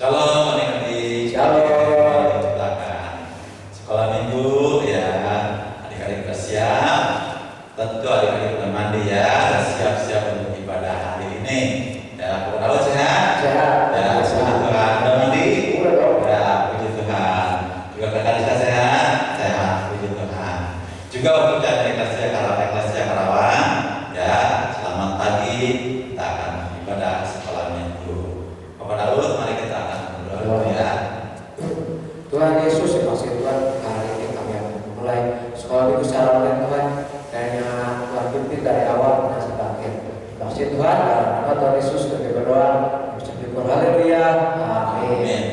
Shalom adik-adik. Shalom. Ciptakan sekolah minggu ya. Adik-adik sudah siap. Tentu adik-adik sudah mandi ya. Dan siap-siap untuk ibadah hari ini. Ya, Bapak sehat? Sehat. Ya, puji Tuhan. Sudah mandi? Udah dong. Ya, puji Tuhan. Juga kakak sehat? Sehat, puji Tuhan. Juga untuk Eklesia Karawang. Ya, selamat pagi. Kita akan ibadah sekolah minggu. Bapak Daud, mari kita akan berdoa ya. Tuhan Yesus, yang kasih Tuhan, hari ini kami akan mulai sekolah minggu secara online Tuhan. Kayaknya Tuhan pimpin dari awal dan sampai akhir. Terima kasih Tuhan, dalam nama Tuhan Yesus kami berdoa. Bersyukur, haleluya, amin. Amin.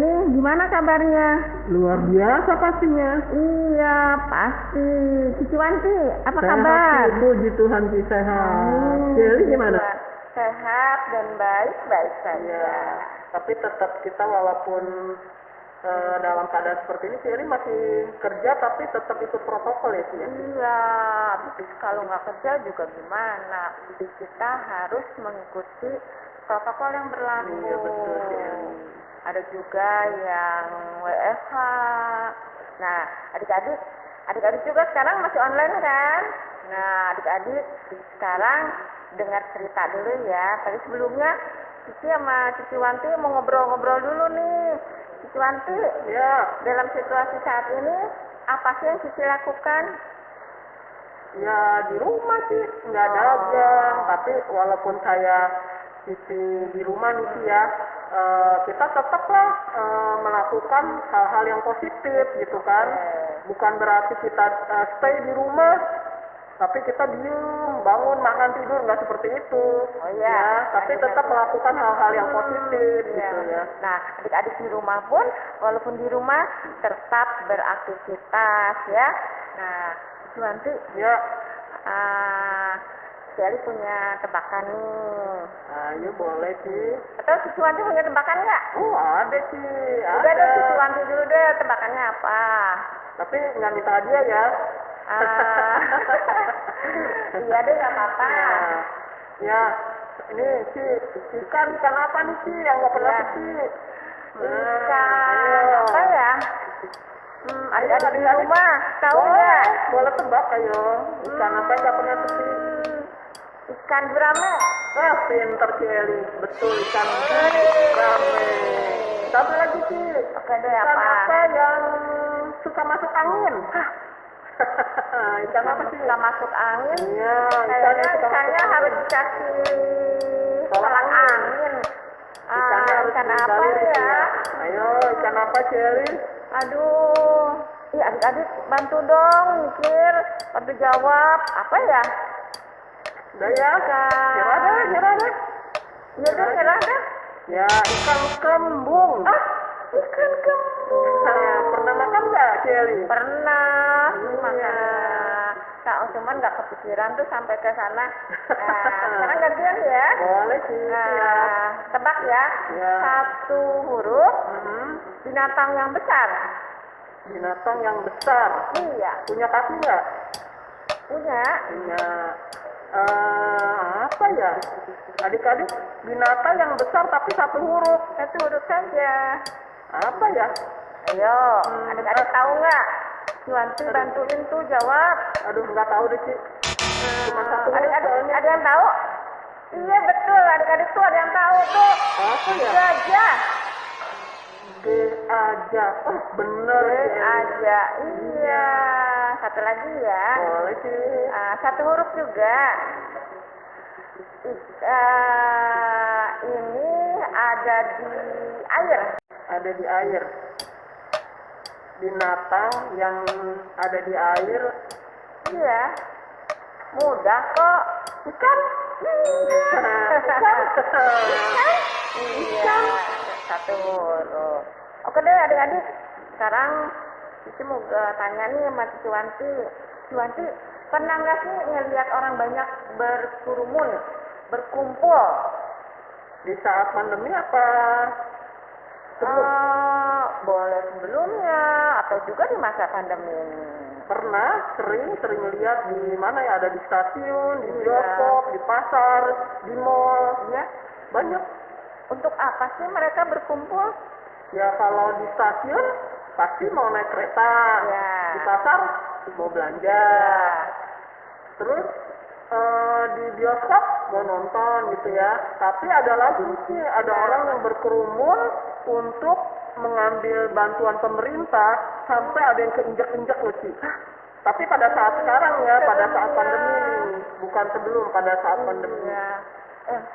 ini gimana kabarnya? Luar biasa pastinya. Iya, pasti. Cici Wanti, apa Sehat, kabar? puji Tuhan, sehat. Jadi gimana? Sehat dan baik-baik saja. Ya, tapi tetap kita walaupun dalam keadaan seperti ini, Siri masih kerja tapi tetap ikut protokol ya, Ci? Iya, tapi kalau nggak kerja juga gimana? Kita harus mengikuti protokol yang berlaku. Iya, betul, Ci. Ada juga yang WFH. Nah, adik-adik juga sekarang masih online kan? Nah, adik-adik sekarang dengar cerita dulu ya. Tadi sebelumnya Cici sama Cici Wanti mau ngobrol-ngobrol dulu nih. Cici Wanti, Ya, dalam situasi saat ini apa sih yang Cici lakukan? ya di rumah sih, nggak ada aja. Tapi walaupun saya di rumah nih Ci, ya, kita tetaplah melakukan hal-hal yang positif gitu kan. Bukan berarti kita stay di rumah, tapi kita diem, bangun, makan, tidur, nggak seperti itu. Oh iya. Tapi tetap melakukan hal-hal yang positif gitu ya. Nah, adik-adik di rumah pun, walaupun di rumah tetap beraktivitas ya. Nah, Cici Wanti, Ya, Sally punya tebakan nih. ayo boleh sih. Atau Cici Wanti punya tebakan nggak? Ada sih, Udah deh, Cici ada. Wanti dulu deh, tebakannya apa? Tapi nggak minta hadiah ya. Iya deh, nggak apa-apa. Nah, ya, ini sih ikan apa nih sih yang nggak pernah Ya. sih? Ikan apa ya? Adik-adik di rumah, tahu nggak? Boleh tebak ayo. Ikan apa yang nggak pernah sih? Ikan gurame. Pinter si Eli. Betul, ikan gurame. Satu lagi sih. Oke deh, Ikan apa? apa yang suka masuk angin? Ikan apa sih? Nggak masuk angin. Iya, Kayaknya suka ikannya masuk harus angin. dikasih Tolak tolak angin. angin. Ikannya harus Ikan apa digalir gitu ya? Ayo, ikan apa si Eli? Aduh, adik-adik bantu dong mikir, bantu jawab. Apa ya? Udah ya? Nyerah dah. Iya deh, nyerah deh. Ya, ikan kembung. Ikan kembung. Pernah makan nggak, Celi? Pernah Iya. makan. Cuman nggak kepikiran tuh sampai ke sana. Sekarang gantian ya. Boleh sih. Tebak ya. Ya. Satu huruf, Hmm, binatang yang besar. binatang yang besar. Iya, Punya kaki nggak? punya. Punya. Apa ya? Adik-adik, binatang yang besar tapi satu huruf. Satu huruf saja. Apa ya? Ayo, adik-adik tahu nggak? Ciwanti bantuin tuh jawab. Aduh, nggak tahu deh, Ci. Cuma satu huruf Adik-adik soalnya. ada yang tahu? Iya betul, adik-adik tuh ada yang tahu tuh. Apa ya? Gajah. G aja. Oh, bener. Celi. Aja, iya. Satu lagi ya. Boleh sih. Satu huruf juga. Ini ada di air. Ada di air. Binatang yang ada di air. Iya. Mudah kok. Ikan. Iya. Satu huruf. Oke deh adik-adik. Sekarang Cici mau tanya nih sama Cici Wanti. Cici Wanti, pernah nggak sih ngelihat orang banyak berkerumun, berkumpul? Di saat pandemi apa? Boleh sebelumnya atau juga di masa pandemi ini. Pernah, sering lihat di mana ya, ada di stasiun, di bioskop, di pasar, di mall. Ya, Banyak. untuk apa sih mereka berkumpul? Ya kalau di stasiun pasti mau naik kereta. Ya. Di pasar mau belanja. Terus di bioskop mau nonton gitu ya. Tapi ada lagi sih, ada orang yang berkerumun untuk mengambil bantuan pemerintah sampai ada yang keinjak-injak loh sih. Tapi pada saat sekarang ya, pada saat pandemi, bukan sebelum, pada saat pandemi. Ya.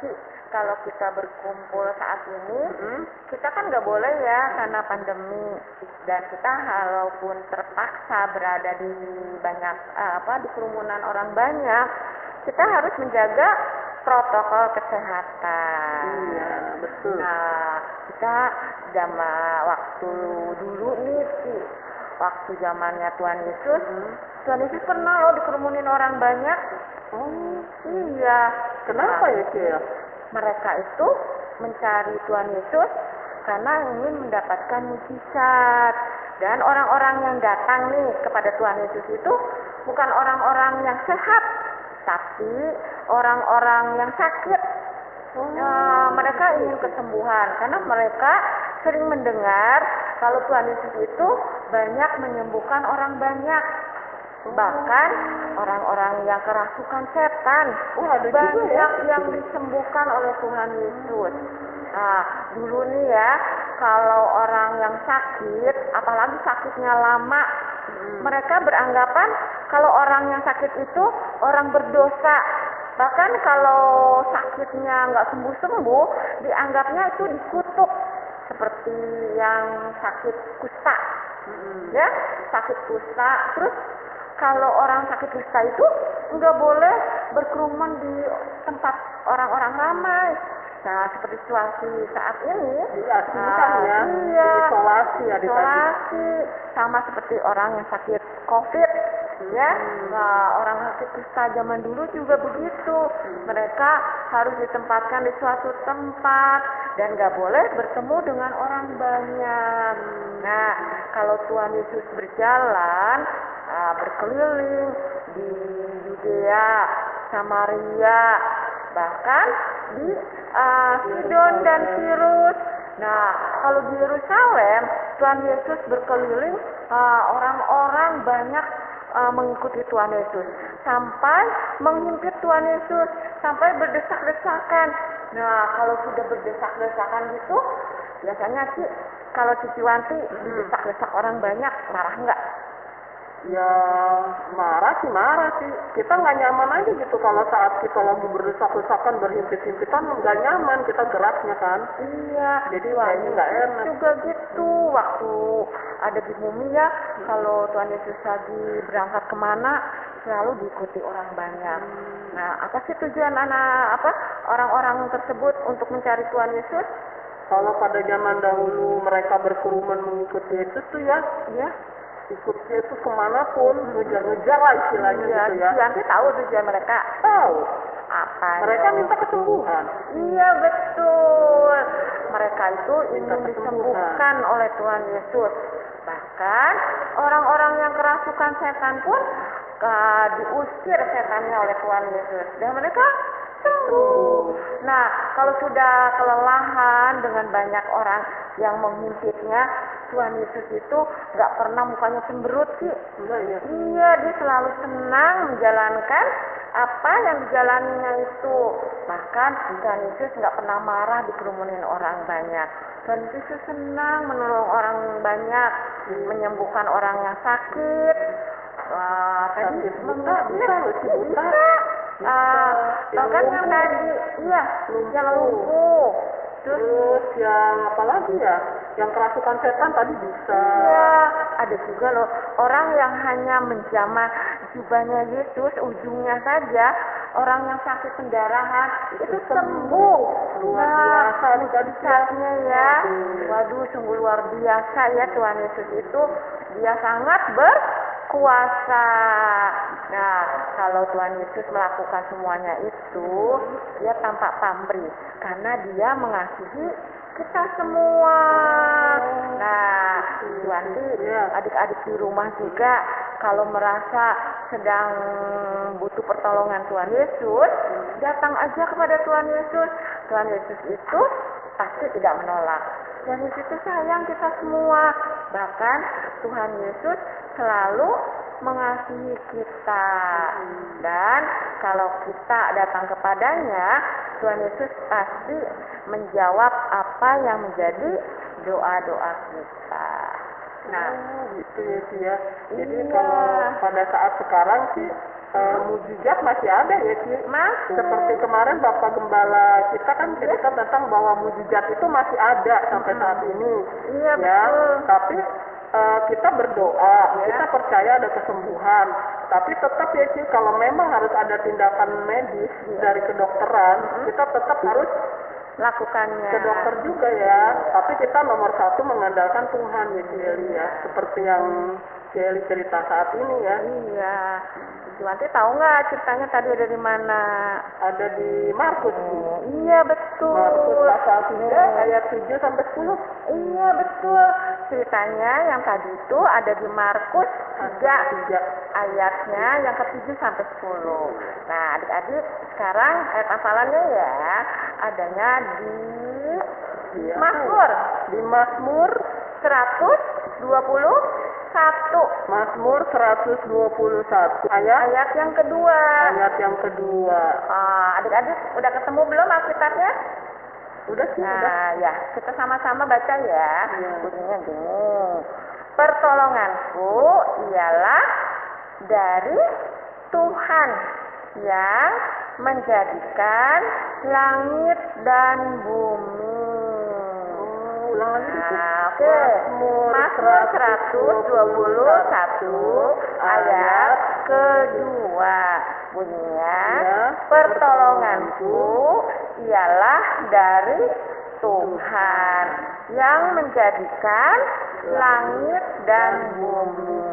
Sih, kalau kita berkumpul saat ini, Hmm. kita kan nggak boleh ya karena pandemi. Dan kita walaupun terpaksa berada di banyak di kerumunan orang banyak, kita harus menjaga protokol kesehatan. Iya, betul. Nah, kita waktu dulu nih sih, waktu zamannya Tuhan Yesus, Tuhan Yesus pernah loh dikerumunin orang banyak. Oh, Iya. kenapa Nah, ya Ci ya? mereka itu mencari Tuhan Yesus karena ingin mendapatkan mujizat. Dan orang-orang yang datang nih kepada Tuhan Yesus itu bukan orang-orang yang sehat, tapi orang-orang yang sakit. Mereka ingin kesembuhan karena mereka sering mendengar kalau Tuhan Yesus itu banyak menyembuhkan orang banyak. Bahkan orang-orang yang kerasukan setan ada juga ya? banyak yang disembuhkan oleh Tuhan Yesus. Nah, dulu nih ya, kalau orang yang sakit, apalagi sakitnya lama, mereka beranggapan kalau orang yang sakit itu orang berdosa. Bahkan kalau sakitnya nggak sembuh-sembuh, dianggapnya itu dikutuk. Seperti yang sakit kusta, ya, sakit kusta. Terus kalau orang sakit kusta itu nggak boleh berkerumun di tempat orang-orang ramai. Nah, seperti situasi saat ini, Diasingkan ya, iya, isolasi ya, isolasi, sama seperti orang yang sakit COVID, ya. Nah, orang sakit kusta zaman dulu juga begitu. Mereka harus ditempatkan di suatu tempat dan nggak boleh bertemu dengan orang banyak. Nah, kalau Tuhan Yesus berjalan, berkeliling di Yudea, Samaria, bahkan di Sidon dan Tirus. Nah, kalau di Yerusalem, Tuhan Yesus berkeliling, orang-orang banyak mengikuti Tuhan Yesus, sampai menghimpit Tuhan Yesus, sampai berdesak-desakan. Nah, kalau sudah berdesak-desakan gitu, biasanya sih kalau Cici Wanti didesak-desak orang banyak, marah nggak? Ya marah sih. Kita nggak nyaman aja gitu kalau saat kita lagi berdesak-desakan, berhimpit-himpitan, nggak nyaman kita geraknya kan. Iya, Jadi Tuhan kayaknya nggak Yesus enak. juga gitu. Waktu ada di bumi ya, kalau Tuhan Yesus lagi berangkat kemana, selalu diikuti orang banyak. Nah, apa sih tujuan orang-orang tersebut untuk mencari Tuhan Yesus? Kalau pada zaman dahulu mereka berkerumun mengikuti Yesus tuh ya, Ya, ikut Yesus kemanapun, ngejar-ngejar lah istilahnya iya, gitu ya. nanti tahu tujuan mereka. Tahu, Apa? mereka dong? minta kesembuhan. Iya, betul. Mereka itu Minta ingin kesembuhan. disembuhkan oleh Tuhan Yesus. Bahkan orang-orang yang kerasukan setan pun diusir setannya oleh Tuhan Yesus. Dan mereka sembuh. Nah, kalau sudah kelelahan dengan banyak orang yang menghimpitnya, Tuhan Yesus itu nggak pernah mukanya cemberut sih. Enggak ya. Iya, dia selalu senang menjalankan apa yang dijalaninya itu. Bahkan Tuhan Yesus nggak pernah marah dikerumunin orang banyak. Tuhan Yesus senang menolong orang banyak, menyembuhkan orang yang sakit. Tadi Sakit buta, bisa loh, si buta. bahkan yang tadi, iya, yang lumpuh. Terus yang apa lagi ya? Yang kerasukan setan tadi bisa. Iya, ada juga loh orang yang hanya menjamah jubahnya Yesus, ujungnya saja, orang yang sakit pendarahan itu sembuh. Luar biasa mujizatnya ya. Waduh, sungguh luar biasa ya Tuhan Yesus itu. Dia sangat berkuasa. Nah, kalau Tuhan Yesus melakukan semuanya itu, dia tampak pamrih karena dia mengasihi kita semua. Nah, Wanti, adik-adik di rumah juga kalau merasa sedang butuh pertolongan Tuhan Yesus, datang aja kepada Tuhan Yesus. Tuhan Yesus itu pasti tidak menolak. Tuhan Yesus itu sayang kita semua. Bahkan Tuhan Yesus selalu mengasihi kita. Dan kalau kita datang kepadanya, Tuhan Yesus pasti menjawab apa yang menjadi doa-doa kita. Nah, gitu ya. Jadi iya. kalau pada saat sekarang sih mujizat masih ada ya sih. Masih. Seperti kemarin Bapak Gembala kita kan cerita tentang bahwa mujizat itu masih ada sampai saat ini. Iya, ya. betul. Tapi kita berdoa, kita percaya ada kesembuhan. Tapi tetap ya sih kalau memang harus ada tindakan medis dari kedokteran, kita tetap harus lakukannya. Ke dokter juga ya, tapi kita nomor satu mengandalkan Tuhan ya Cieli ya, seperti yang Cieli cerita saat ini ya. Iya. Ibu Wanti tahu nggak ceritanya tadi ada di mana? Ada di Markus. Iya betul. Markus pasal 3 ayat 7 sampai 10. Iya betul. Ceritanya yang tadi itu ada di Markus 3 ayatnya yang ke-7 sampai 10. Nah, adik-adik sekarang ayat hafalannya ya adanya di Iya. Mazmur Di Mazmur 121 Mazmur 121 ayat yang kedua. ayat yang kedua. Adik-adik udah ketemu belum Alkitabnya? Udah sih, udah. Nah, ya, kita sama-sama baca ya. Iya. Bunyinya gini. Pertolonganku ialah dari Tuhan yang menjadikan langit dan bumi. Ulang lagi dikit. Nah, oke. Mazmur 121 ayat kedua. Bunyinya, Ya. pertolonganku ialah dari Tuhan yang menjadikan langit dan bumi.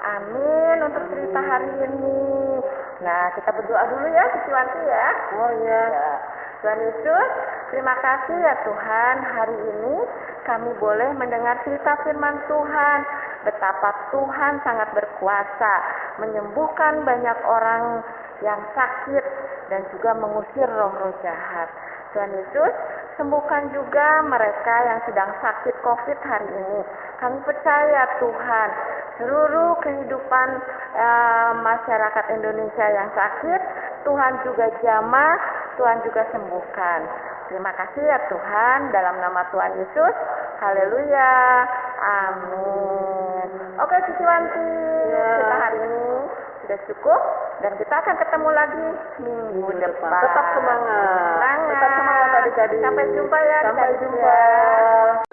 Amin untuk cerita hari ini. Nah, kita berdoa dulu ya, Cici Wanti ya. Oh iya. Ya. Tuhan Yesus, terima kasih ya Tuhan, hari ini kami boleh mendengar cerita firman Tuhan, betapa Tuhan sangat berkuasa menyembuhkan banyak orang yang sakit dan juga mengusir roh-roh jahat. Tuhan Yesus, sembuhkan juga mereka yang sedang sakit COVID hari ini. Kami percaya Tuhan, seluruh kehidupan masyarakat Indonesia yang sakit, Tuhan juga jamah, Tuhan juga sembuhkan. Terima kasih ya Tuhan, dalam nama Tuhan Yesus. Haleluya. Amin. Oke Cici Wanti, kita hari ini sudah cukup dan kita akan ketemu lagi minggu depan. Tetap semangat. Semangat. Tetap semangat adik-adik. Sampai jumpa ya. Sampai adik-adik jumpa. ya.